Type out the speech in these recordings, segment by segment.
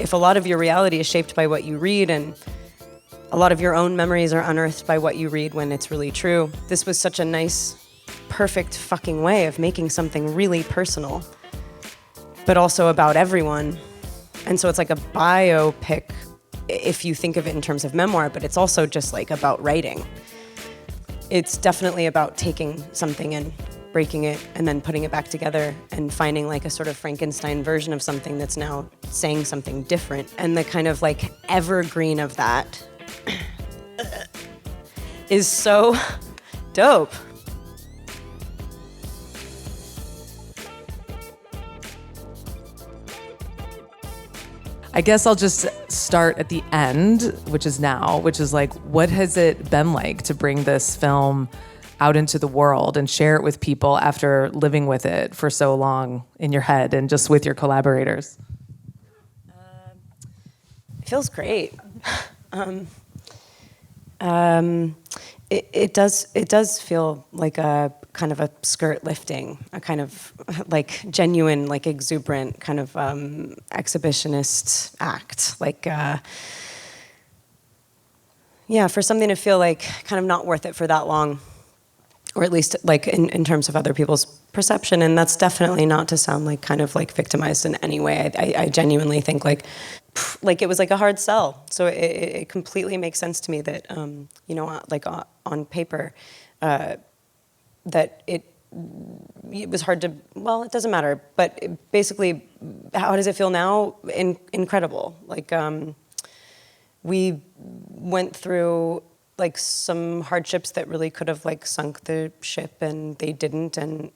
If a lot of your reality is shaped by what you read and a lot of your own memories are unearthed by what you read when it's really true, this was such a nice, perfect fucking way of making something really personal, but also about everyone. And so it's like a biopic if you think of it in terms of memoir, but it's also just like about writing. It's definitely about taking something and breaking it and then putting it back together and finding like a sort of Frankenstein version of something that's now saying something different. And the kind of like evergreen of that is so dope. I guess I'll just start at the end, which is now, which is like, what has it been like to bring this film out into the world and share it with people after living with it for so long in your head and just with your collaborators? It feels great. It does feel like a kind of a skirt lifting, a kind of like genuine, like exuberant kind of exhibitionist act. Like, yeah, for something to feel like kind of not worth it for that long, or at least like in terms of other people's perception. And that's definitely not to sound like kind of like victimized in any way. I genuinely think like it was like a hard sell. So it completely makes sense to me that, you know, like on paper, that it was hard to, well, it doesn't matter. But basically, how does it feel now? Incredible. Like, we went through like some hardships that really could have like sunk the ship, and they didn't. And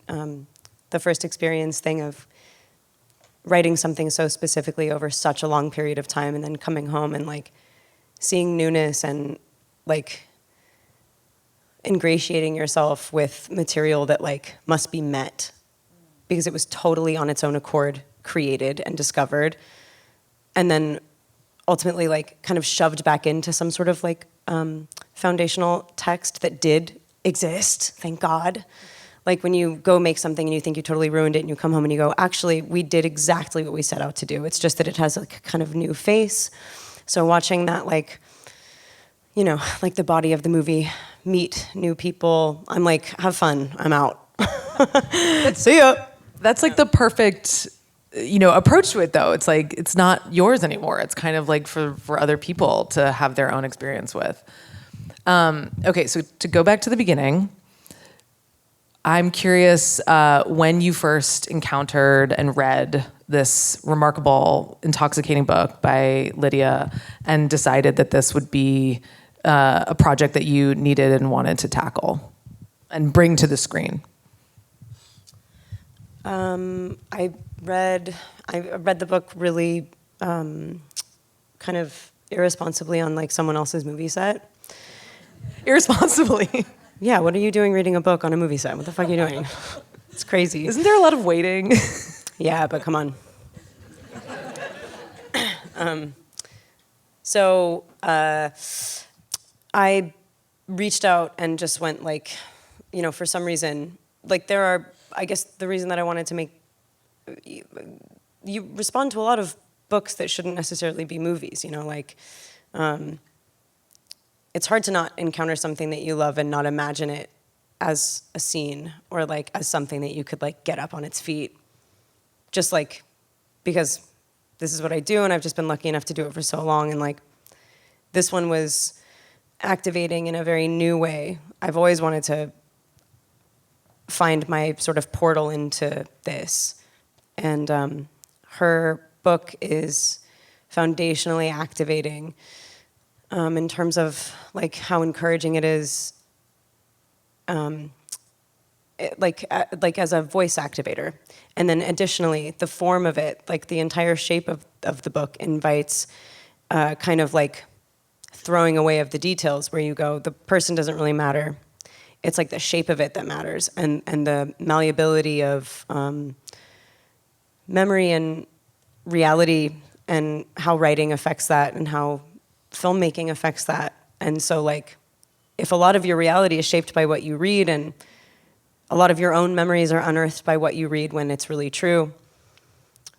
the first experience thing of writing something so specifically over such a long period of time, and then coming home and like seeing newness and like ingratiating yourself with material that like must be met because it was totally on its own accord created and discovered, and then ultimately like kind of shoved back into some sort of like foundational text that did exist, thank God. Like when you go make something and you think you totally ruined it and you come home and you go, actually, we did exactly what we set out to do. It's just that it has like a kind of new face. So watching that, like, you know, like the body of the movie meet new people, I'm like, have fun, I'm out. See ya. That's like the perfect, you know, approach to it though. It's like, it's not yours anymore. It's kind of like for other people to have their own experience with. Okay, so to go back to the beginning, I'm curious when you first encountered and read this remarkable, intoxicating book by Lydia and decided that this would be a project that you needed and wanted to tackle and bring to the screen. I read the book really kind of irresponsibly on like someone else's movie set. Irresponsibly? Yeah, what are you doing reading a book on a movie set? What the fuck are you doing? It's crazy. Isn't there a lot of waiting? Yeah, but come on. So I reached out and just went like, you know, for some reason, like there are, I guess the reason that I wanted to make, you respond to a lot of books that shouldn't necessarily be movies, you know, like, it's hard to not encounter something that you love and not imagine it as a scene or like as something that you could like get up on its feet. Just like, because this is what I do and I've just been lucky enough to do it for so long, and like this one was activating in a very new way. I've always wanted to find my sort of portal into this. And her book is foundationally activating in terms of like how encouraging it is, like as a voice activator. And then additionally, the form of it, like the entire shape of the book invites kind of like throwing away of the details where you go, the person doesn't really matter. It's like the shape of it that matters, and the malleability of memory and reality and how writing affects that and how filmmaking affects that. And so like, if a lot of your reality is shaped by what you read and a lot of your own memories are unearthed by what you read when it's really true,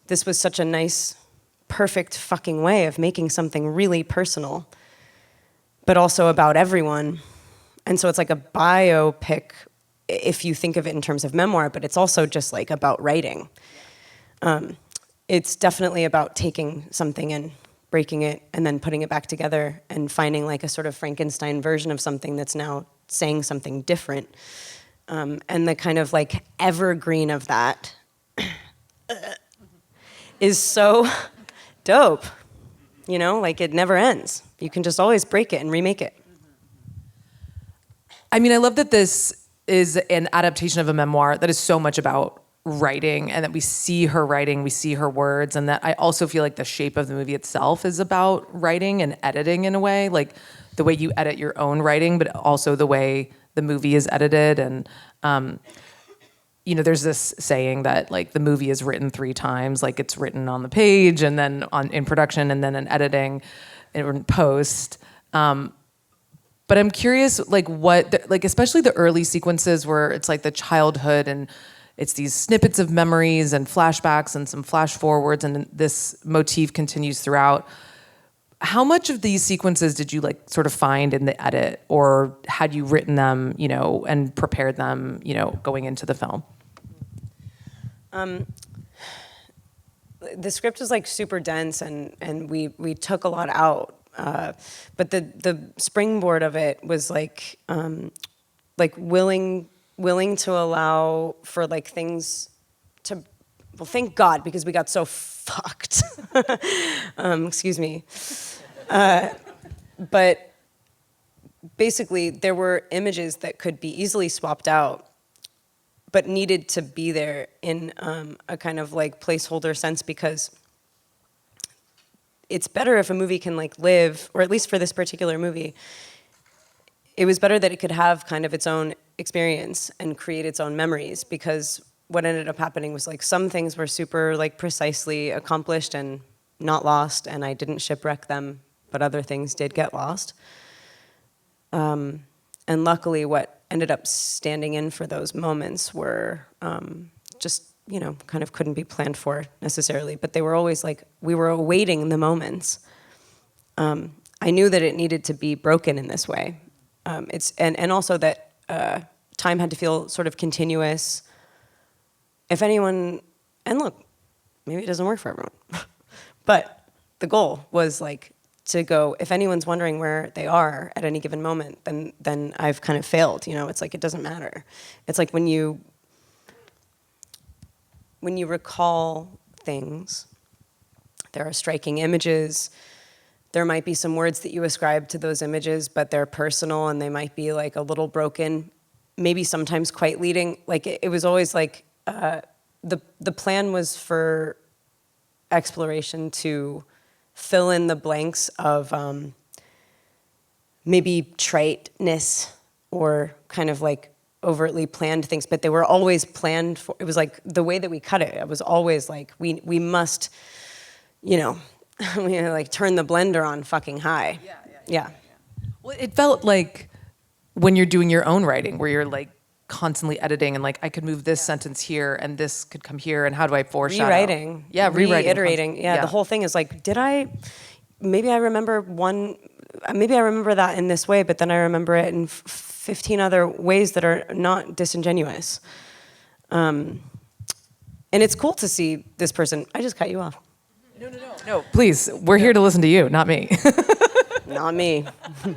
this was such a nice, perfect fucking way of making something really personal, but also about everyone. And so it's like a biopic if you think of it in terms of memoir, but it's also just like about writing. It's definitely about taking something and breaking it and then putting it back together and finding like a sort of Frankenstein version of something that's now saying something different. And the kind of like evergreen of that is so dope. You know, like it never ends. You can just always break it and remake it. I mean, I love that this is an adaptation of a memoir that is so much about writing, and that we see her writing, we see her words, and that I also feel like the shape of the movie itself is about writing and editing in a way, like the way you edit your own writing, but also the way the movie is edited. And you know, there's this saying that like the movie is written 3 times, like it's written on the page and then in production and then in editing and in post. But I'm curious, like like especially the early sequences where it's like the childhood and it's these snippets of memories and flashbacks and some flash forwards, and this motif continues throughout. How much of these sequences did you like sort of find in the edit, or had you written them, you know, and prepared them, you know, going into the film? The script was like super dense, and we took a lot out. But the springboard of it was like willing to allow for like things to, well, thank God, because we got so fucked. Excuse me. But basically there were images that could be easily swapped out, but needed to be there in a kind of like placeholder sense, because it's better if a movie can like live, or at least for this particular movie, it was better that it could have kind of its own experience and create its own memories, because what ended up happening was like some things were super like precisely accomplished and not lost, and I didn't shipwreck them, but other things did get lost. And luckily what ended up standing in for those moments were just, you know, kind of couldn't be planned for necessarily, but they were always like, we were awaiting the moments. I knew that it needed to be broken in this way. And also that time had to feel sort of continuous. If anyone, and look, maybe it doesn't work for everyone, but the goal was like to go, if anyone's wondering where they are at any given moment, then I've kind of failed, you know. It's like, it doesn't matter. It's like when you recall things, there are striking images. There might be some words that you ascribe to those images, but they're personal and they might be like a little broken, maybe sometimes quite leading. Like it was always like, the plan was for exploration to fill in the blanks of maybe triteness or kind of like overtly planned things, but they were always planned for. It was like the way that we cut it, it was always like, we must, you know, we like turn the blender on fucking high. Yeah. Well, it felt like when you're doing your own writing, where you're like constantly editing and like, I could move this sentence here and this could come here, and how do I foreshadow? Rewriting. Yeah, rewriting. Reiterating. Yeah, the whole thing is like, maybe I remember that in this way, but then I remember it in 15 other ways that are not disingenuous. And it's cool to see this person. I just cut you off. No, please. We're here to listen to you, not me. Not me. No.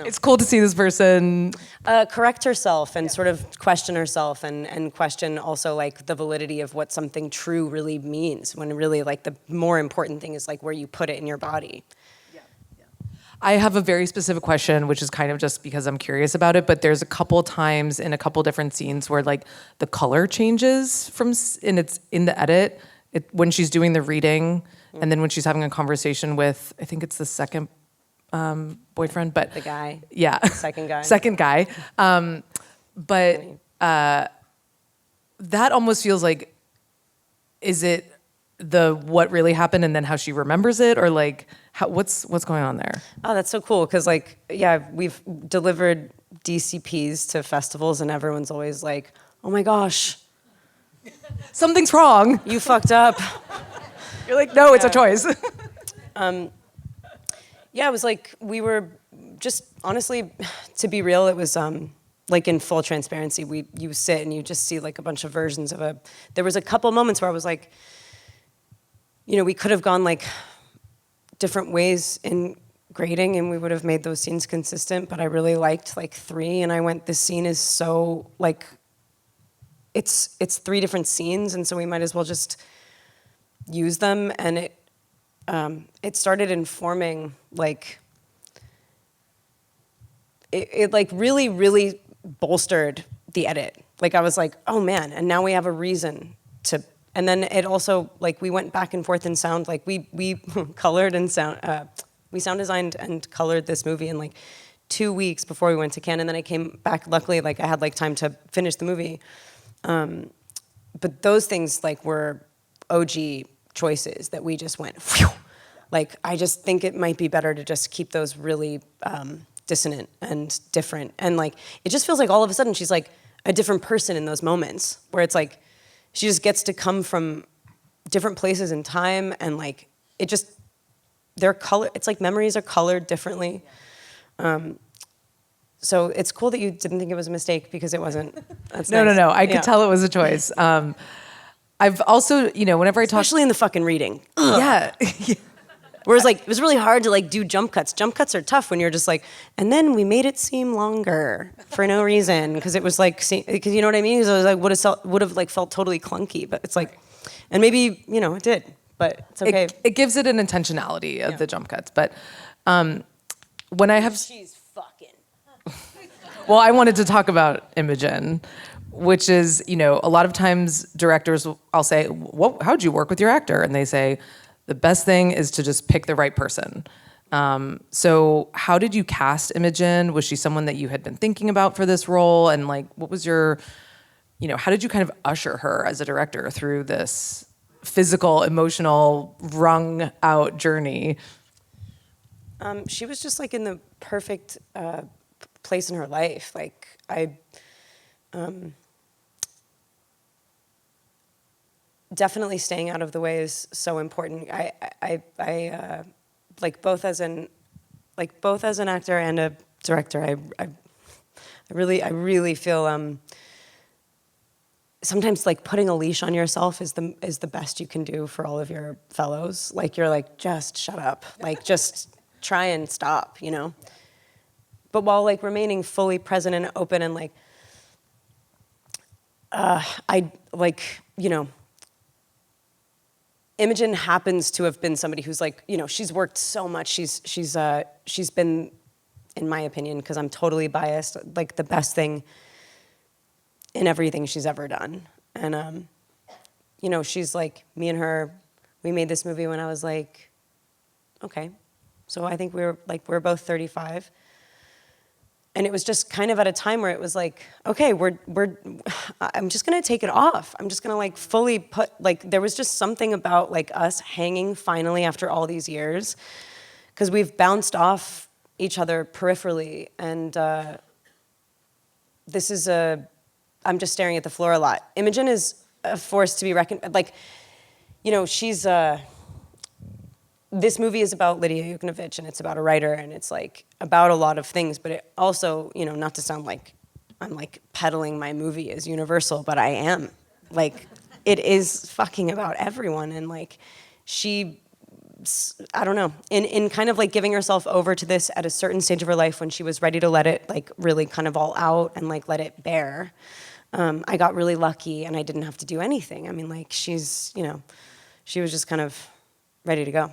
It's cool to see this person correct herself and sort of question herself, and question also like the validity of what something true really means, when really like the more important thing is like where you put it in your body. I have a very specific question, which is kind of just because I'm curious about it, but there's a couple times in a couple different scenes where like the color changes and it's in the edit, when she's doing the reading, and then when she's having a conversation with, I think it's the second boyfriend, but the guy. Yeah. Second guy. But that almost feels like, is it what really happened and then how she remembers it, or like what's going on there? Oh, that's so cool, because like, yeah, we've delivered DCPs to festivals and everyone's always like, oh my gosh, something's wrong. You fucked up. You're like, no, it's a Yeah. choice. Yeah, it was like we were just honestly, to be real, it was like in full transparency. You sit and you just see like a bunch of versions of a. There was a couple moments where I was like, we could have gone like different ways in grading, and we would have made those scenes consistent. But I really liked like 3, and I went. This scene is so like. It's 3 different scenes, and so we might as well just use them, and it started informing like it like really bolstered the edit. Like I was like, oh man, and now we have a reason to. And then it also like we went back and forth in sound. Like we colored and sound we sound designed and colored this movie in like 2 weeks before we went to Cannes, and then I came back. Luckily, like I had like time to finish the movie. But those things like were OG choices that we just went, phew. Like I just think it might be better to just keep those really dissonant and different. And like it just feels like all of a sudden she's like a different person in those moments where it's like she just gets to come from different places in time, and like it just their color. It's like memories are colored differently. So it's cool that you didn't think it was a mistake, because it wasn't. That's nice. No. I could tell it was a choice. I've also, whenever I talk, Especially in the fucking reading. yeah, Whereas like it was really hard to like do jump cuts. Jump cuts are tough when you're just like, and then we made it seem longer for no reason, because it was like, because you know what I mean? Because it was like would have like felt totally clunky, but it's like, and maybe it did, but it's okay. it gives it an intentionality of the jump cuts. But when I have, She's fucking. well, I wanted to talk about Imogen, which is, a lot of times directors, I'll say, how'd you work with your actor? And they say, the best thing is to just pick the right person. So how did you cast Imogen? Was she someone that you had been thinking about for this role? And like, what was your, how did you kind of usher her as a director through this physical, emotional, wrung out journey? She was just like in the perfect place in her life. Like definitely staying out of the way is so important. I like both as an actor and a director. I really feel sometimes like putting a leash on yourself is the best you can do for all of your fellows. Like you're like, just shut up. Like just try and stop, But while like remaining fully present and open, and like I like, Imogen happens to have been somebody who's like, she's worked so much. She's been, in my opinion, because I'm totally biased, like the best thing in everything she's ever done. And she's like, me and her, we made this movie when I was like, okay. So I think we're both 35. And it was just kind of at a time where it was like, okay, I'm just gonna take it off. I'm just gonna like fully put, like, there was just something about like us hanging finally after all these years, because we've bounced off each other peripherally, and I'm just staring at the floor a lot. Imogen is a force to be reckoned, like, she's, this movie is about Lydia Yuknovich, and it's about a writer, and it's like about a lot of things, but it also, not to sound like I'm like peddling my movie as universal, but I am. Like, it is fucking about everyone, and like I don't know, in kind of like giving herself over to this at a certain stage of her life when she was ready to let it like really kind of all out and like let it bear. I got really lucky, and I didn't have to do anything. I mean, like she was just kind of ready to go.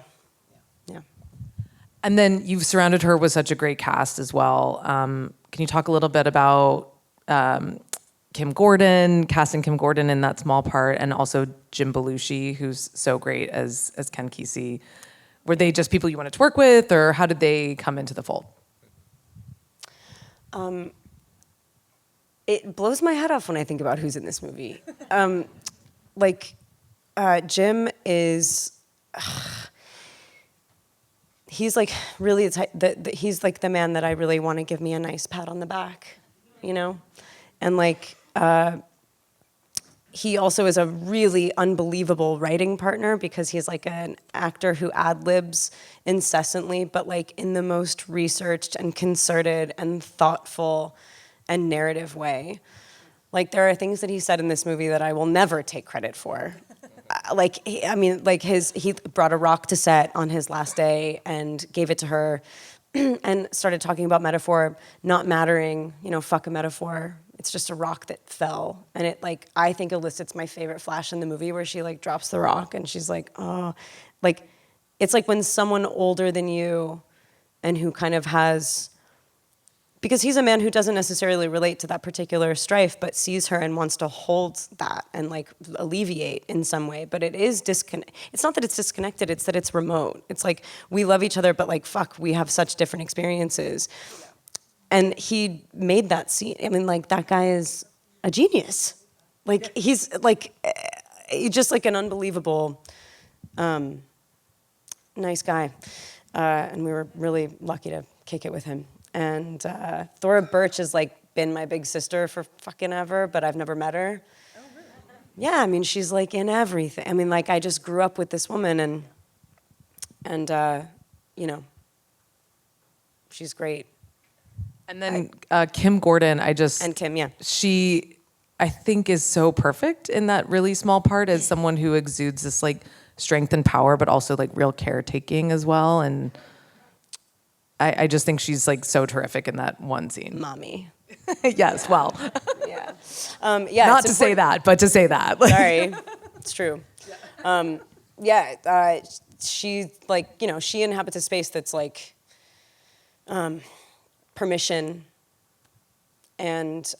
Yeah. And then you've surrounded her with such a great cast as well. Can you talk a little bit about Kim Gordon, casting Kim Gordon in that small part, and also Jim Belushi, who's so great as Ken Kesey? Were they just people you wanted to work with, or how did they come into the fold? It blows my head off when I think about who's in this movie. Jim is... he's like really he's like the man that I really want to give me a nice pat on the back, and like he also is a really unbelievable writing partner because he's like an actor who ad-libs incessantly, but like in the most researched and concerted and thoughtful and narrative way. Like there are things that he said in this movie that I will never take credit for. He brought a rock to set on his last day and gave it to her and started talking about metaphor not mattering, fuck a metaphor. It's just a rock that fell. And it like, I think elicits my favorite flash in the movie where she like drops the rock and she's like, oh, like, it's like when someone older than you and who kind of has, because he's a man who doesn't necessarily relate to that particular strife, but sees her and wants to hold that and like alleviate in some way. But it is it's not that it's disconnected, it's that it's remote. It's like we love each other, but like, fuck, we have such different experiences. And he made that scene. I mean, like, that guy is a genius. Like, he's just like an unbelievable, nice guy. And we were really lucky to kick it with him. And Thora Birch has like been my big sister for fucking ever, but I've never met her. Oh, really? Yeah, I mean, she's like in everything. I mean, like, I just grew up with this woman and she's great. And then Kim Gordon, And Kim, yeah. She, I think, is so perfect in that really small part as someone who exudes this like strength and power, but also like real caretaking as well. And I just think she's like so terrific in that one scene. Mommy. Yes, well. Yeah. Not to say that, but to say that. Sorry, it's true. She like, she inhabits a space that's like permission and,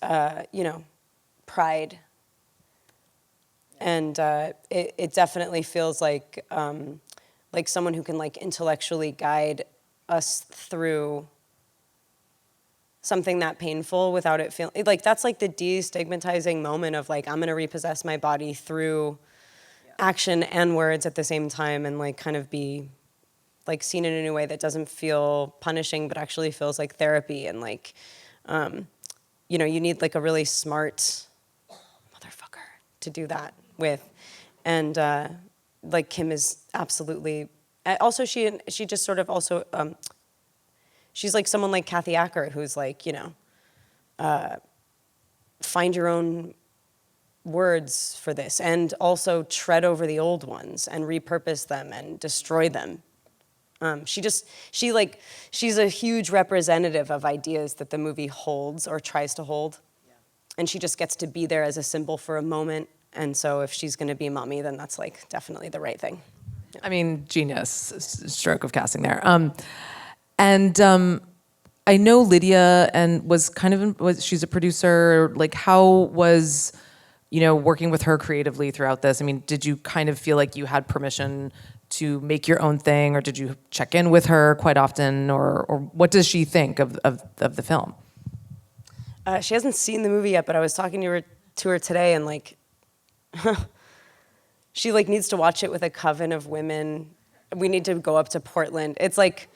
pride. And it definitely feels like someone who can like intellectually guide us through something that painful without it feeling like that's like the destigmatizing moment of like I'm gonna repossess my body through action and words at the same time and like kind of be like seen in a new way that doesn't feel punishing but actually feels like therapy and like you need like a really smart motherfucker to do that with. And like Kim is absolutely also she just sort of also she's like someone like Kathy Acker who's like find your own words for this and also tread over the old ones and repurpose them and destroy them. She's a huge representative of ideas that the movie holds or tries to hold. Yeah. And she just gets to be there as a symbol for a moment. And so if she's going to be mommy, then that's like definitely the right thing. Yeah. I mean, genius stroke of casting there. I know Lydia and was kind of she's a producer. Like, how was working with her creatively throughout this? I mean, did you kind of feel like you had permission to make your own thing, or did you check in with her quite often, or what does she think of the film? She hasn't seen the movie yet, but I was talking to her today, and like, she like needs to watch it with a coven of women. We need to go up to Portland. It's like,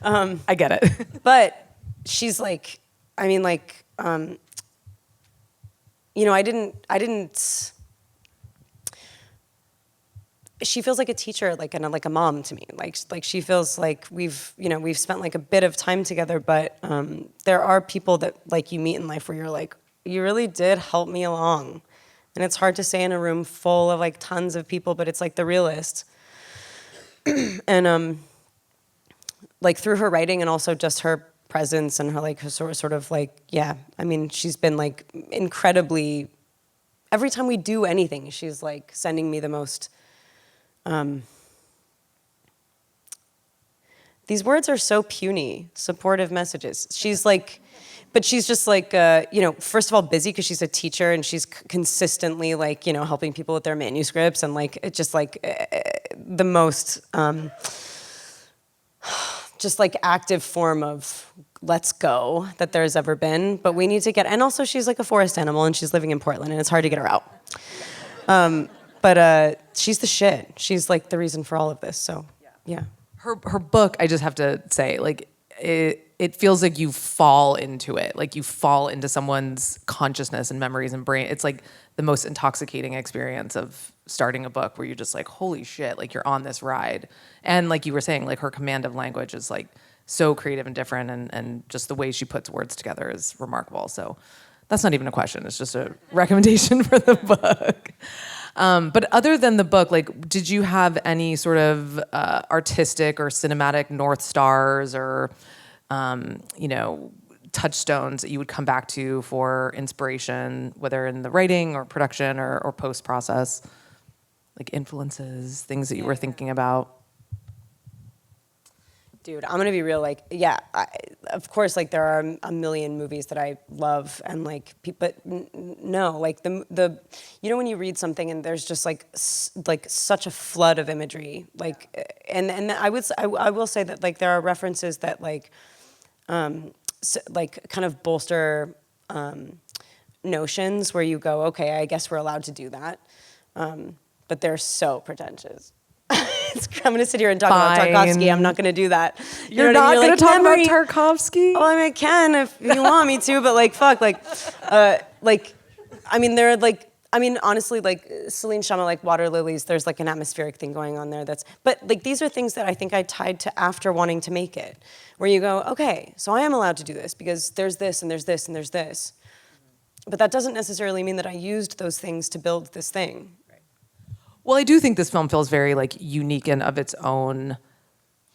I get it, but she's like, I mean, like, I didn't. She feels like a teacher, like a mom to me. Like she feels like we've spent like a bit of time together, but there are people that like you meet in life where you're like, you really did help me along, and it's hard to say in a room full of like tons of people, but it's like the realist. And like through her writing and also just her presence and her like her sort of like, yeah, I mean, she's been like incredibly. Every time we do anything, she's like sending me the most. These words are so puny, supportive messages. She's like, but she's just like, first of all, busy because she's a teacher and she's consistently like, helping people with their manuscripts and like, it's just like the most, just like active form of let's go that there's ever been. But we need to and also she's like a forest animal and she's living in Portland and it's hard to get her out. But she's the shit. She's like the reason for all of this. So yeah. Her book, I just have to say, like, it feels like you fall into it. Like you fall into someone's consciousness and memories and brain. It's like the most intoxicating experience of starting a book where you're just like, holy shit, like you're on this ride. And like you were saying, like her command of language is like so creative and different, and just the way she puts words together is remarkable. So that's not even a question. It's just a recommendation for the book. But other than the book, like, did you have any sort of artistic or cinematic North Stars or, touchstones that you would come back to for inspiration, whether in the writing or production or post-process? Like influences, things that you were thinking about? Dude, I'm gonna be real. Like, yeah, of course, like there are a million movies that I love, and like, but no, like the, when you read something and there's just like such a flood of imagery, like, and I will say that like there are references that like, like kind of bolster notions where you go, okay, I guess we're allowed to do that, but they're so pretentious. I'm going to sit here and talk about Tarkovsky. I'm not going to do that. You're not going to talk about Tarkovsky? Well, I mean, I can if you want me to, but like, fuck, honestly, like Celine Sciamma, like Water Lilies, there's like an atmospheric thing going on there but like these are things that I think I tied to after wanting to make it, where you go, okay, so I am allowed to do this because there's this and there's this and there's this. But that doesn't necessarily mean that I used those things to build this thing. Well, I do think this film feels very like unique and of its own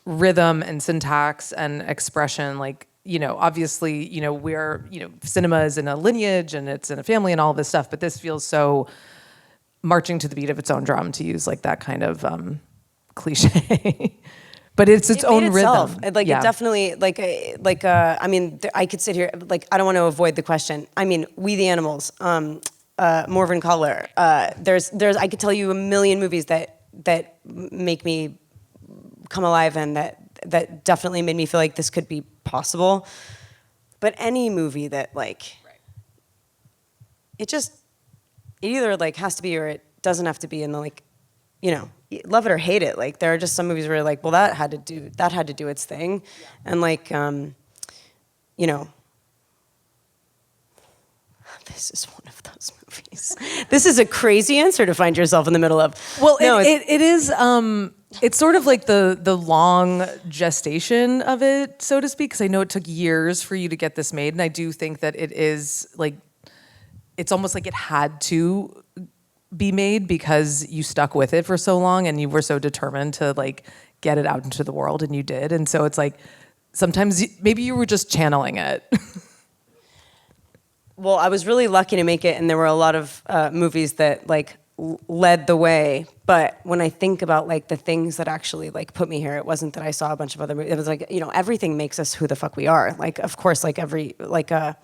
rhythm and syntax and expression. Like, obviously, we're, cinema is in a lineage and it's in a family and all this stuff, but this feels so marching to the beat of its own drum, to use like that kind of cliche. But it's its own rhythm. Like it definitely, I could sit here, like, I don't want to avoid the question. I mean, We the Animals, Morven Collar. I could tell you a million movies that make me come alive and that definitely made me feel like this could be possible. But any movie that like, it either like has to be or it doesn't have to be, and like, love it or hate it. Like there are just some movies where you're like, well, that had to do its thing, and like, this is one of those movies. This is a crazy answer to find yourself in the middle of. Well, no, it is. It's sort of like the long gestation of it, so to speak, because I know it took years for you to get this made, and I do think that it is like, it's almost like it had to be made because you stuck with it for so long and you were so determined to like get it out into the world, and you did. And so it's like sometimes maybe you were just channeling it. Well, I was really lucky to make it, and there were a lot of movies that like led the way. But when I think about like the things that actually like put me here, it wasn't that I saw a bunch of other movies. It was like, everything makes us who the fuck we are. Like, of course, like the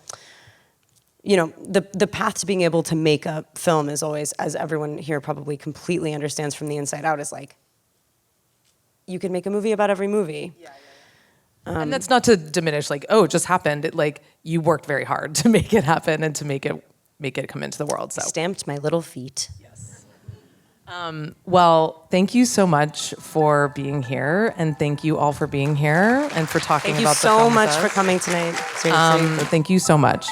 path to being able to make a film is always, as everyone here probably completely understands from the inside out, is like, you can make a movie about every movie. Yeah. And that's not to diminish, like, oh, it just happened. It, like, you worked very hard to make it happen and to make it come into the world. So stamped my little feet. Yes. Well, thank you so much for being here, and thank you all for being here and for talking about the film. Thank you so much for coming tonight. Seriously. Thank you so much.